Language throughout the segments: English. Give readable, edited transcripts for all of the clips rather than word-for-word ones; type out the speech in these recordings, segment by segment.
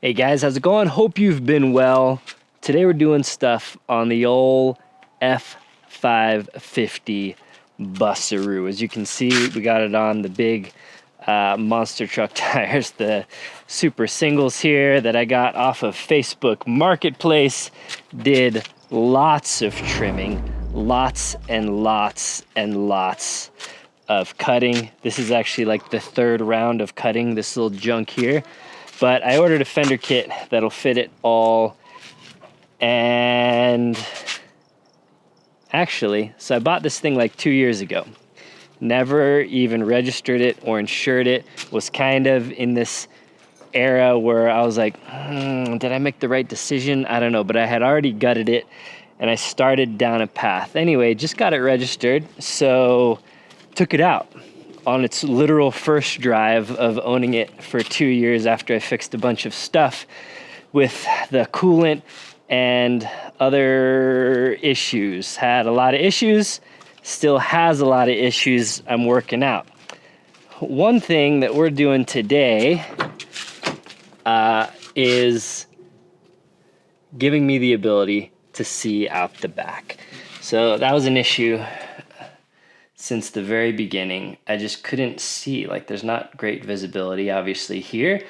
Hey guys, how's it going? Hope you've been well. Today we're doing stuff on the old F550 Bussaroo. As you can see, we got it on the big monster truck tires, the super singles here that I got off of Facebook Marketplace. Did lots of trimming, lots and lots and lots of cutting. This is actually like the third round of cutting this little junk here. But I ordered a fender kit that'll fit it all. And actually, so I bought this thing like 2 years ago. Never even registered it or insured it. Was kind of in this era where I was like, did I make the right decision? I don't know, but I had already gutted it and I started down a path. Anyway, just got it registered, so took it out on its literal first drive of owning it for 2 years after I fixed a bunch of stuff with the coolant and other issues. Had a lot of issues, still has a lot of issues I'm working out. One thing that we're doing today is giving me the ability to see out the back. So that was an issue since the very beginning. I just couldn't see, like there's not great visibility obviously here.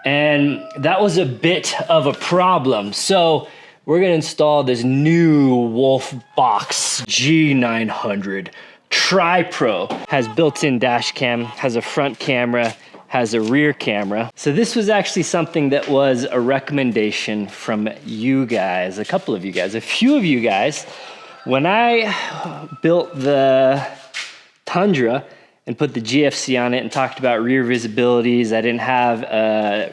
And that was a bit of a problem. So we're gonna install this new WOLFBOX G900 Tripro. Has built-in dash cam, has a front camera, has a rear camera. So this was actually something that was a recommendation from you guys, a couple of you guys, a few of you guys. When I built the Tundra and put the GFC on it and talked about rear visibilities, I didn't have a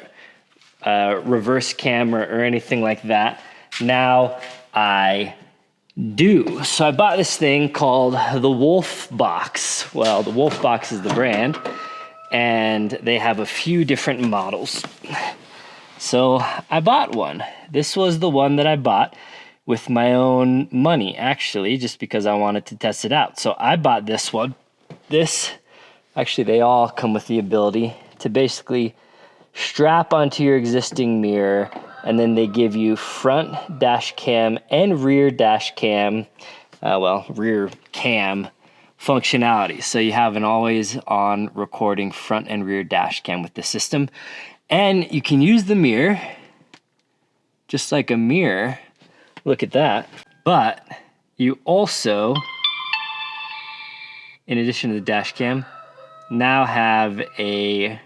reverse camera or anything like that. Now I do. So I bought this thing called the WOLFBOX. Well, the WOLFBOX is the brand, and they have a few different models. So I bought one. This was the one that I bought with my own money, actually, just because I wanted to test it out. So I bought this one. Actually, they all come with the ability to basically strap onto your existing mirror, and then they give you front dash cam and rear dash cam, rear cam functionality. So you have an always on recording front and rear dash cam with the system. And you can use the mirror just like a mirror. Look at that. But you also, in addition to the dash cam, now have a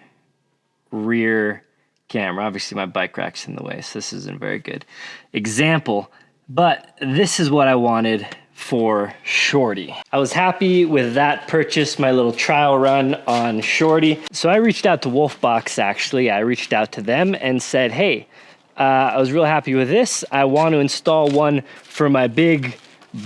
rear camera. Obviously my bike rack's in the way, so this isn't a very good example, but this is what I wanted for Shorty. I was happy with that purchase, my little trial run on Shorty. So I reached out to WOLFBOX actually. I reached out to them and said, hey, I was real happy with this. I want to install one for my big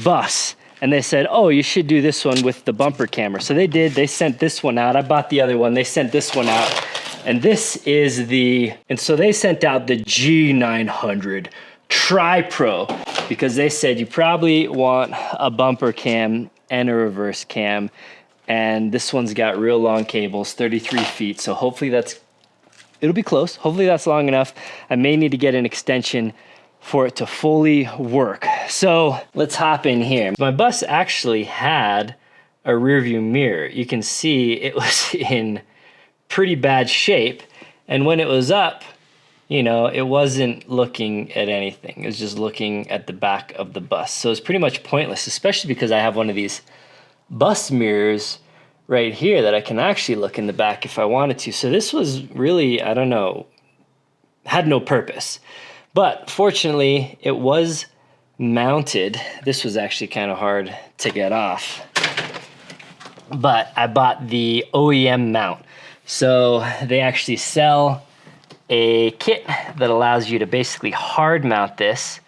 bus. And they said, oh, you should do this one with the bumper camera. So they did, they sent this one out. I bought the other one, they sent this one out. And this is so they sent out the G900 Tripro because they said you probably want a bumper cam and a reverse cam. And this one's got real long cables, 33 feet. So hopefully it'll be close. Hopefully that's long enough. I may need to get an extension for it to fully work. So let's hop in here. My bus actually had a rear view mirror. You can see it was in pretty bad shape. And when it was up, you know, it wasn't looking at anything. It was just looking at the back of the bus. So it's pretty much pointless, especially because I have one of these bus mirrors right here that I can actually look in the back if I wanted to. So this was really, I don't know, had no purpose. But fortunately, it was mounted. This was actually kind of hard to get off. But I bought the OEM mount. So they actually sell a kit that allows you to basically hard mount this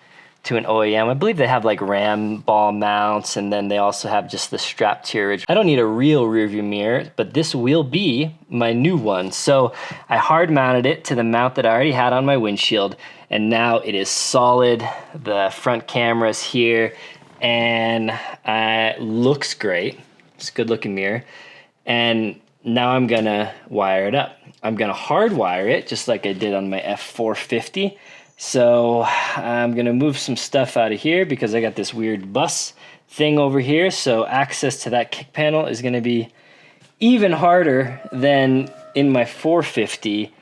to an OEM. I believe they have like ram ball mounts, and then they also have just the strap to your original. I don't need a real rear view mirror, but this will be my new one. So I hard mounted it to the mount that I already had on my windshield, and now it is solid. The front camera's here, and it looks great. It's a good looking mirror. And now I'm gonna wire it up. I'm gonna hardwire it just like I did on my F450. So I'm gonna move some stuff out of here because I got this weird bus thing over here. So access to that kick panel is gonna be even harder than in my 450,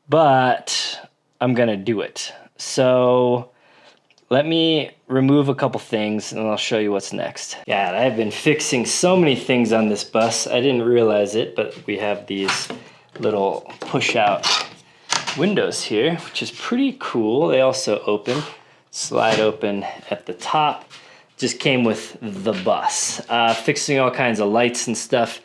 but I'm gonna do it. So let me remove a couple things and I'll show you what's next. Yeah, I've been fixing so many things on this bus. I didn't realize it, but we have these little push out windows here, which is pretty cool. They also open, slide open at the top. Just came with the bus. Fixing all kinds of lights and stuff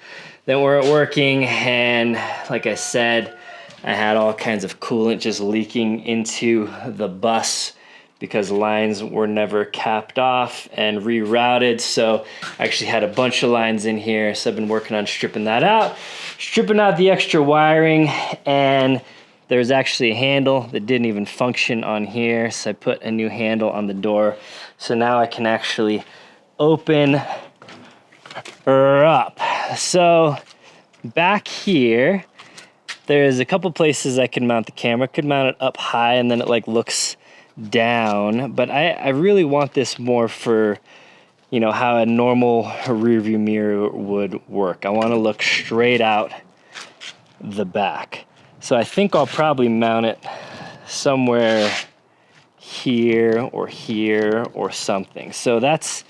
that weren't working, and like I said, I had all kinds of coolant just leaking into the bus because lines were never capped off and rerouted. So I actually had a bunch of lines in here, so I've been working on stripping that out, stripping out the extra wiring, and there's actually a handle that didn't even function on here, so I put a new handle on the door. So now I can actually open her up. So back here, there's a couple places I can mount the camera. I could mount it up high and then it like looks down, but I really want this more for, you know, how a normal rear view mirror would work. I want to look straight out the back. So I think I'll probably mount it somewhere here or something. So that's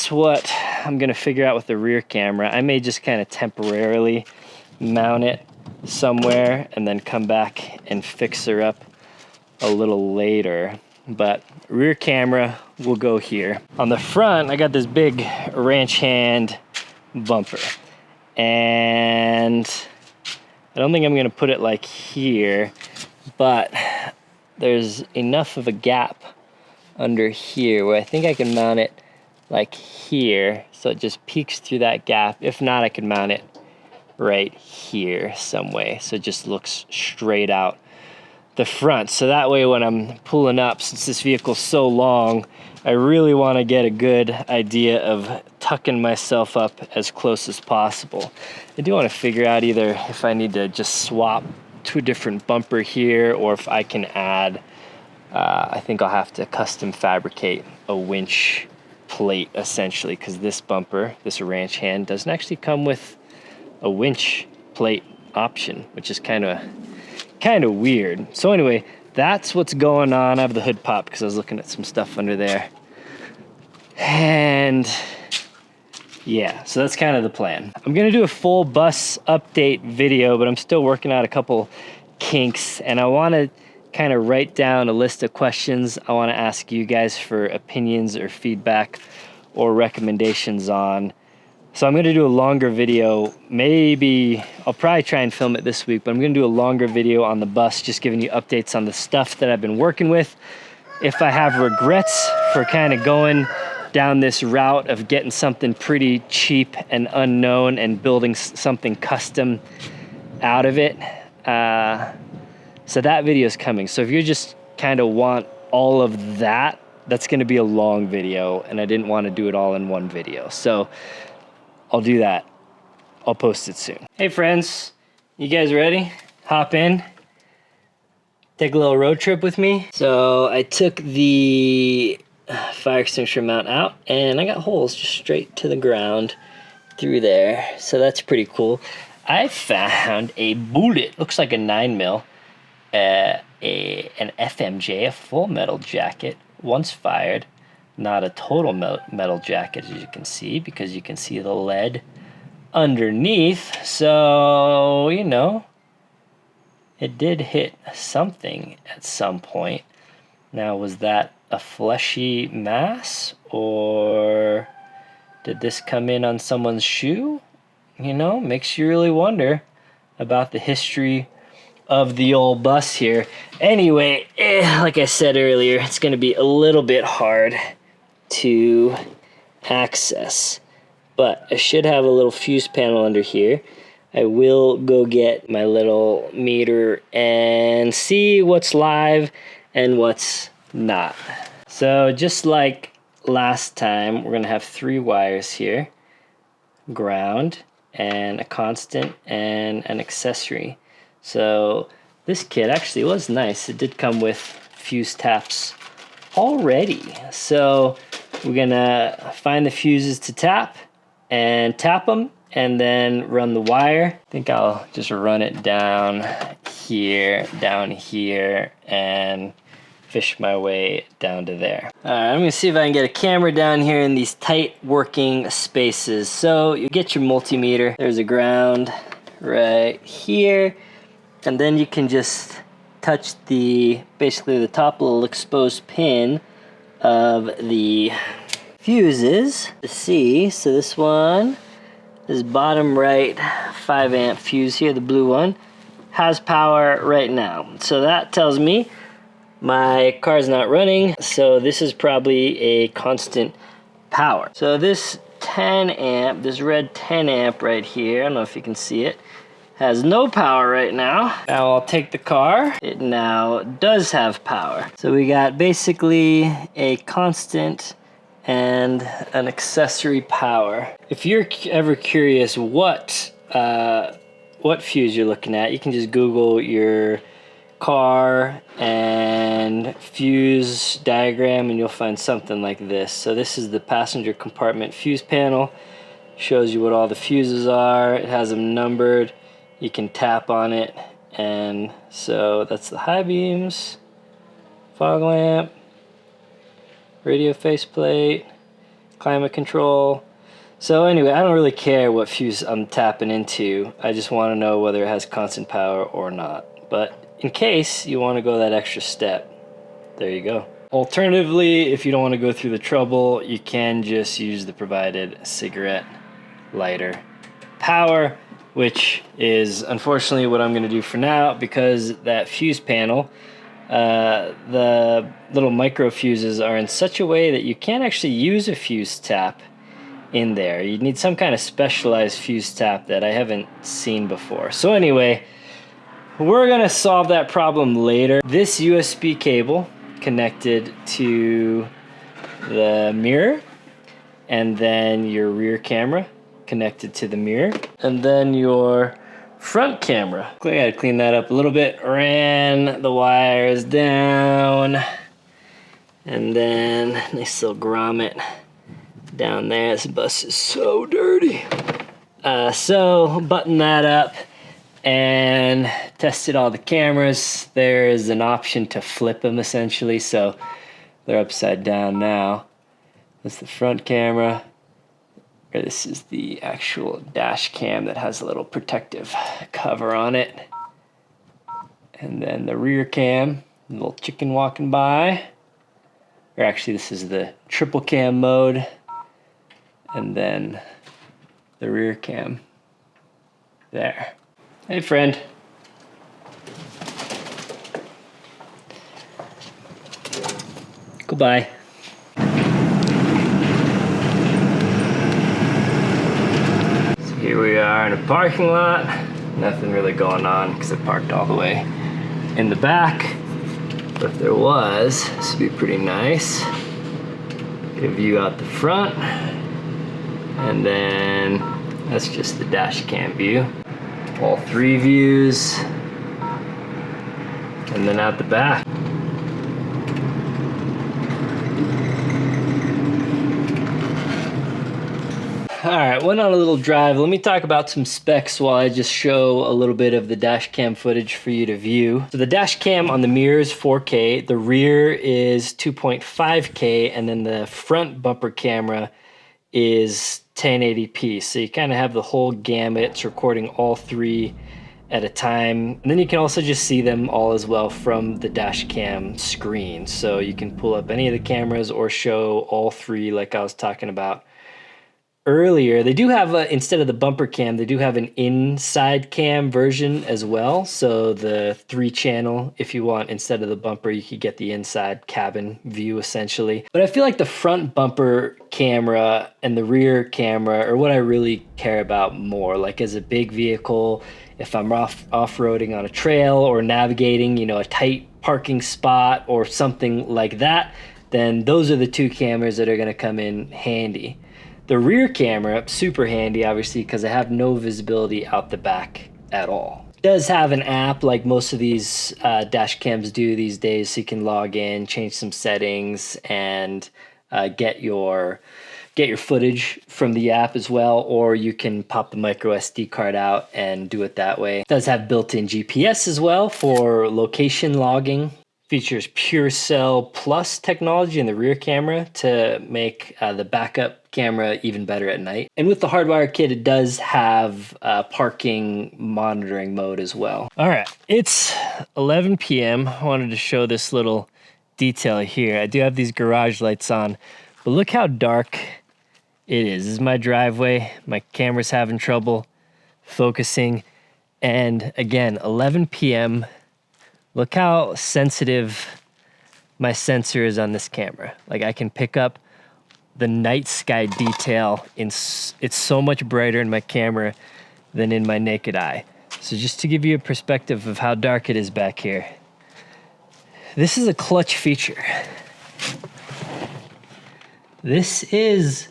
what I'm gonna figure out with the rear camera. I may just kind of temporarily mount it somewhere and then come back and fix her up a little later. But rear camera will go here. On the front, I got this big ranch hand bumper, and I don't think I'm gonna put it like here, but there's enough of a gap under here where I think I can mount it like here, so it just peeks through that gap. If not, I can mount it right here some way, so it just looks straight out the front. So that way when I'm pulling up, since this vehicle's so long, I really want to get a good idea of tucking myself up as close as possible. I do want to figure out either if I need to just swap to a different bumper here, or if I can add, I think I'll have to custom fabricate a winch plate essentially, because this bumper, this ranch hand, doesn't actually come with a winch plate option, which is kind of weird. So anyway, that's what's going on. I have the hood pop because I was looking at some stuff under there. And yeah, so that's kind of the plan. I'm gonna do a full bus update video, but I'm still working out a couple kinks, and I wanna kind of write down a list of questions I wanna ask you guys for opinions or feedback or recommendations on. So I'm gonna do a longer video. Maybe I'll probably try and film it this week, but I'm gonna do a longer video on the bus, just giving you updates on the stuff that I've been working with. If I have regrets for kind of going down this route of getting something pretty cheap and unknown and building something custom out of it. So that video is coming. So if you just kind of want all of that, that's gonna be a long video, and I didn't want to do it all in one video. So I'll do that. I'll post it soon. Hey friends, you guys ready? Hop in, take a little road trip with me. So I took the fire extinguisher mount out, and I got holes just straight to the ground through there. So that's pretty cool. I found a bullet, looks like a 9mm, an FMJ, a full metal jacket, once fired. Not a total metal jacket, as you can see, because you can see the lead underneath. So, you know, it did hit something at some point. Now, was that a fleshy mass, or did this come in on someone's shoe? You know, makes you really wonder about the history of the old bus here. Anyway, like I said earlier, it's going to be a little bit hard to access, but I should have a little fuse panel under here. I will go get my little meter and see what's live and what's not. So just like last time, we're gonna have 3 wires here, ground, and a constant and an accessory. So this kit actually was nice. It did come with fuse taps already. So we're gonna find the fuses to tap and tap them and then run the wire. I think I'll just run it down here, and fish my way down to there. All right, I'm gonna see if I can get a camera down here in these tight working spaces. So you get your multimeter. There's a ground right here. And then you can just touch basically the top little exposed pin of the fuses to see. So this one, this bottom right 5 amp fuse here, the blue one, has power right now. So that tells me my car's not running, so this is probably a constant power. So this 10 amp, this red 10 amp right here, I don't know if you can see it, has no power right now. Now I'll take the car. It now does have power. So we got basically a constant and an accessory power. If you're ever curious what fuse you're looking at, you can just Google your car and fuse diagram and you'll find something like this. So this is the passenger compartment fuse panel. Shows you what all the fuses are. It has them numbered. You can tap on it, and so that's the high beams, fog lamp, radio faceplate, climate control. So anyway, I don't really care what fuse I'm tapping into. I just want to know whether it has constant power or not. But in case you want to go that extra step, there you go. Alternatively, if you don't want to go through the trouble, you can just use the provided cigarette lighter power, which is unfortunately what I'm going to do for now, because that fuse panel, the little micro fuses are in such a way that you can't actually use a fuse tap in there. You need some kind of specialized fuse tap that I haven't seen before. So anyway, we're going to solve that problem later. This USB cable connected to the mirror, and then your rear camera connected to the mirror, and then your front camera. I gotta clean that up a little bit. Ran the wires down, and then nice little grommet down there. This bus is so dirty. So button that up and tested all the cameras. There is an option to flip them essentially, so they're upside down now. That's the front camera. This is the actual dash cam that has a little protective cover on it. And then the rear cam, a little chicken walking by. Or actually, this is the triple cam mode. And then the rear cam there. Hey, friend. Goodbye. Here we are in a parking lot. Nothing really going on because I parked all the way in the back. But if there was, this would be pretty nice. Get a view out the front. And then that's just the dash cam view. All 3 views. And then out the back. Alright, went on a little drive. Let me talk about some specs while I just show a little bit of the dash cam footage for you to view. So the dash cam on the mirror is 4K, the rear is 2.5K, and then the front bumper camera is 1080p. So you kind of have the whole gamut. It's recording all 3 at a time. And then you can also just see them all as well from the dash cam screen. So you can pull up any of the cameras or show all 3 like I was talking about earlier. They do have, instead of the bumper cam, they do have an inside cam version as well. So the 3-channel, if you want, instead of the bumper, you could get the inside cabin view essentially. But I feel like the front bumper camera and the rear camera are what I really care about more. Like as a big vehicle, if I'm off-roading on a trail or navigating, you know, a tight parking spot or something like that, then those are the 2 cameras that are going to come in handy. The rear camera, super handy, obviously, because I have no visibility out the back at all. It does have an app like most of these dash cams do these days, so you can log in, change some settings, and get your footage from the app as well, or you can pop the micro SD card out and do it that way. It does have built-in GPS as well for location logging. Features PureCell Plus technology in the rear camera to make the backup camera even better at night. And with the hardwire kit, it does have parking monitoring mode as well. All right, it's 11 p.m. I wanted to show this little detail here. I do have these garage lights on, but look how dark it is. This is my driveway. My camera's having trouble focusing. And again, 11 p.m. Look how sensitive my sensor is on this camera. Like, I can pick up the night sky detail. It's so much brighter in my camera than in my naked eye. So just to give you a perspective of how dark it is back here, this is a clutch feature. This is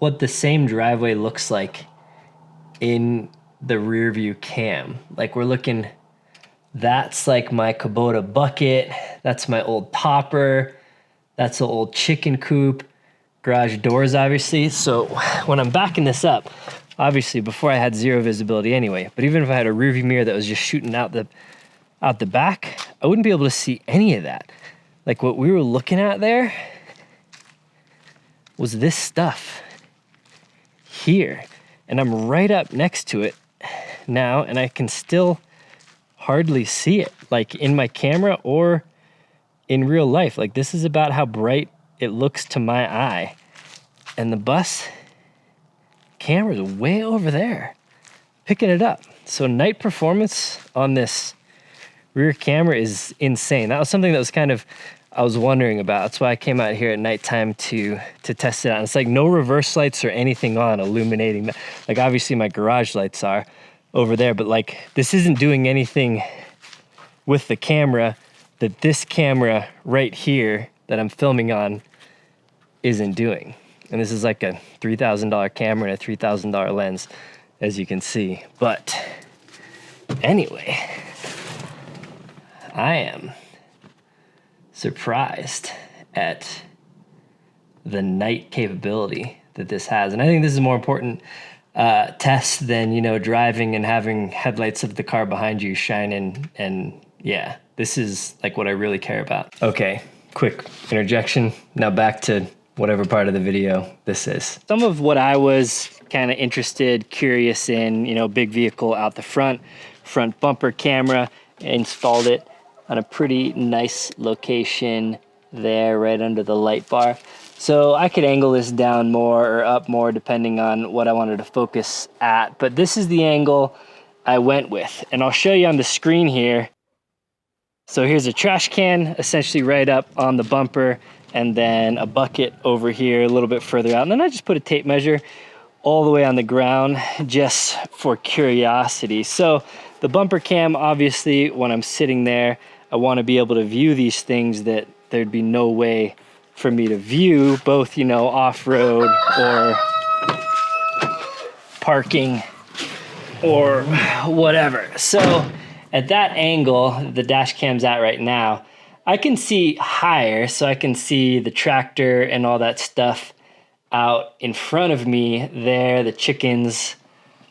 what the same driveway looks like in the rear view cam. Like, we're looking, that's like my Kubota bucket, that's my old topper, that's the old chicken coop, garage doors obviously. So when I'm backing this up, obviously before I had zero visibility anyway, but even if I had a rear view mirror that was just shooting out the back, I wouldn't be able to see any of that. Like, what we were looking at there was this stuff here, and I'm right up next to it now, and I can still hardly see it, like in my camera or in real life. Like, this is about how bright it looks to my eye, and the bus camera's way over there picking it up. So night performance on this rear camera is insane. That was something that was kind of, I was wondering about. That's why I came out here at nighttime to test it out. And it's like no reverse lights or anything on illuminating. Like, obviously my garage lights are over there, but like, this isn't doing anything with the camera that this camera right here that I'm filming on isn't doing. And this is like a $3,000 camera and a $3,000 lens, as you can see. But anyway, I am surprised at the night capability that this has. And I think this is a more important test than, you know, driving and having headlights of the car behind you shining. And yeah, this is like what I really care about. Okay, quick interjection. Now back to whatever part of the video this is. Some of what I was kind of interested, curious in, you know, big vehicle out the front bumper camera, installed it on a pretty nice location there right under the light bar. So I could angle this down more or up more depending on what I wanted to focus at, but this is the angle I went with. And I'll show you on the screen here. So here's a trash can essentially right up on the bumper, and then a bucket over here a little bit further out. And then I just put a tape measure all the way on the ground just for curiosity. So the bumper cam, obviously when I'm sitting there, I want to be able to view these things that there'd be no way for me to view, both, you know, off-road or parking or whatever. So at that angle the dash cam's at right now, I can see higher, so I can see the tractor and all that stuff out in front of me there, the chickens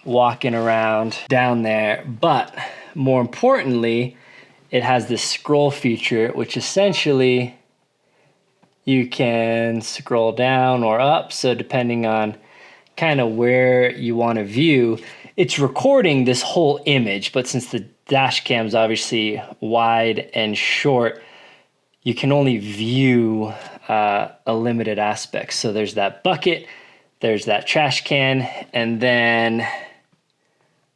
walking around down there. But more importantly, it has this scroll feature, which essentially you can scroll down or up. So depending on kind of where you want to view, it's recording this whole image. But since the dash cam's obviously wide and short, you can only view a limited aspect. So there's that bucket, there's that trash can, and then I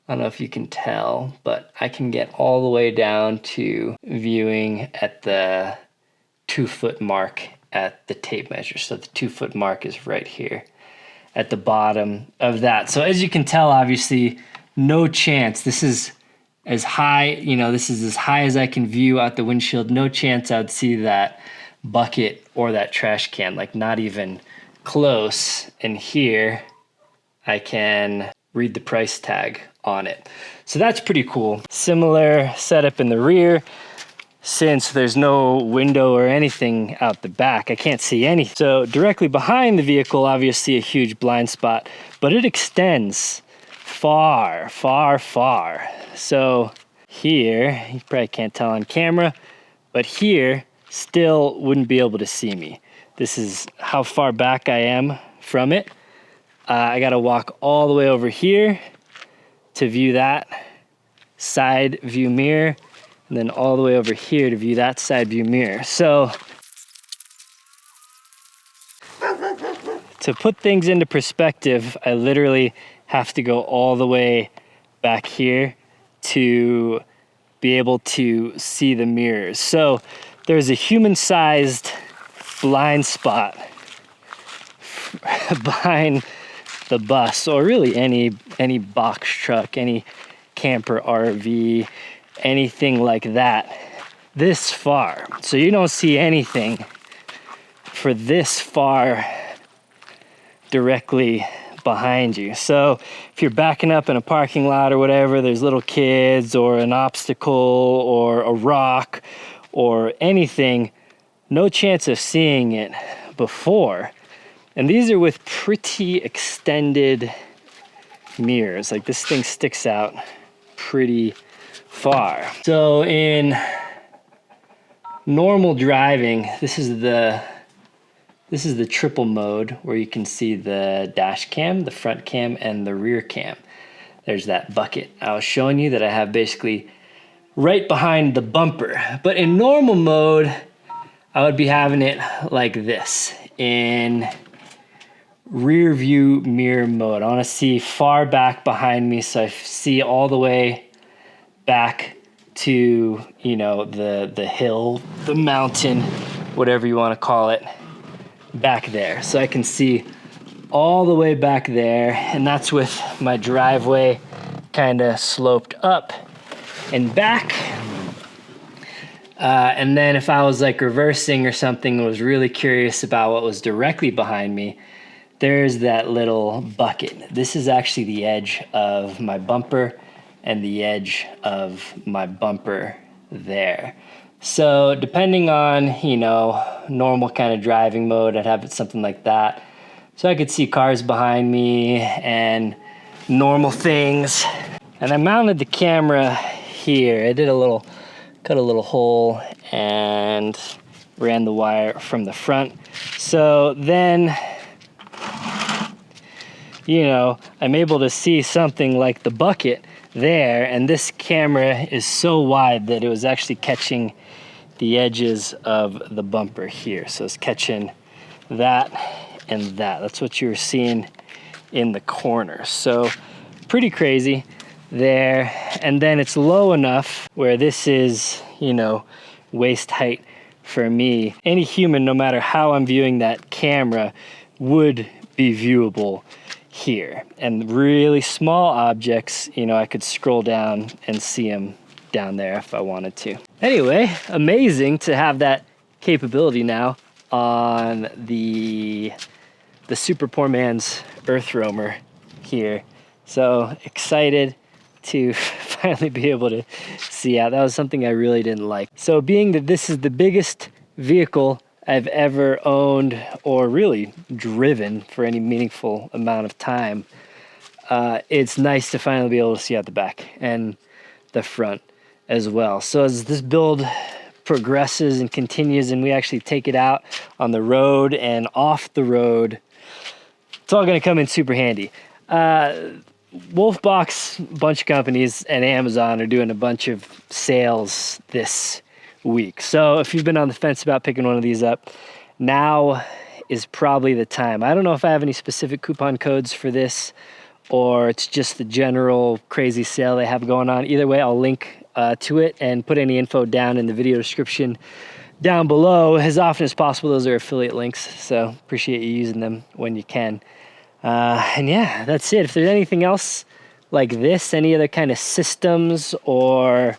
don't know if you can tell, but I can get all the way down to viewing at the 2-foot mark at the tape measure. So the 2-foot mark is right here at the bottom of that. So as you can tell, obviously, no chance. This is as high, you know, this is as high as I can view out the windshield. No chance I'd see that bucket or that trash can, like not even close, and here I can read the price tag on it. So that's pretty cool. Similar setup in the rear. Since there's no window or anything out the back, I can't see anything. So directly behind the vehicle, obviously a huge blind spot, but it extends far, far, far. So here, you probably can't tell on camera, but here still wouldn't be able to see me. This is how far back I am from it. I gotta walk all the way over here to view that side view mirror, and then all the way over here to view that side view mirror. So to put things into perspective, I literally have to go all the way back here to be able to see the mirrors. So there's a human-sized blind spot behind the bus, or really any box truck, any camper RV, anything like that, this far. So you don't see anything for this far directly behind you. So if you're backing up in a parking lot or whatever, there's little kids or an obstacle or a rock or anything, no chance of seeing it before. And these are with pretty extended mirrors. Like, this thing sticks out pretty far. So in normal driving, this is the triple mode where you can see the dash cam, the front cam, and the rear cam. There's that bucket I was showing you that I have basically right behind the bumper. But in normal mode, I would be having it like this. In rear view mirror mode, I want to see far back behind me, so I see all the way back to, you know, the hill, the mountain, whatever you want to call it, back there. So I can see all the way back there, and that's with my driveway kind of sloped up and back. And then if I was like reversing or something and was really curious about what was directly behind me, there's that little bucket. This is actually the edge of my bumper and the edge of my bumper there. So depending on, you know, normal kind of driving mode, I'd have it something like that. So I could see cars behind me and normal things. And I mounted the camera here. I did cut a little hole and ran the wire from the front. So then, you know, I'm able to see something like the bucket there, and this camera is so wide that it was actually catching the edges of the bumper here. So it's catching that and that. That's what you were seeing in the corner. So pretty crazy there. And then it's low enough where this is, you know, waist height for me. Any human, no matter how I'm viewing that camera, would be viewable here. And really small objects, you know, I could scroll down and see them down there if I wanted to. Anyway, amazing to have that capability now on the super poor man's Earthroamer here. So excited to finally be able to see out. That was something I really didn't like. So being that this is the biggest vehicle I've ever owned or really driven for any meaningful amount of time, it's nice to finally be able to see out the back and the front as well. So as this build progresses and continues and we actually take it out on the road and off the road, it's all going to come in super handy. WOLFBOX, bunch of companies, and Amazon are doing a bunch of sales this week. So if you've been on the fence about picking one of these up, now is probably the time. I don't know if I have any specific coupon codes for this or it's just the general crazy sale they have going on. Either way, I'll link to it and put any info down in the video description down below. As often as possible, those are affiliate links, so appreciate you using them when you can. And yeah, that's it. If there's anything else like this, any other kind of systems or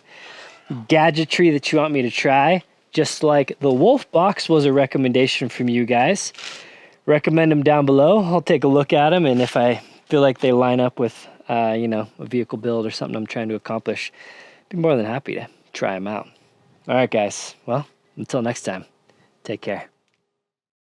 gadgetry that you want me to try, just like the WOLFBOX was a recommendation from you guys, recommend them down below. I'll take a look at them, and if I feel like they line up with, you know, a vehicle build or something I'm trying to accomplish, I'd be more than happy to try them out. All right, guys. Well, until next time, take care.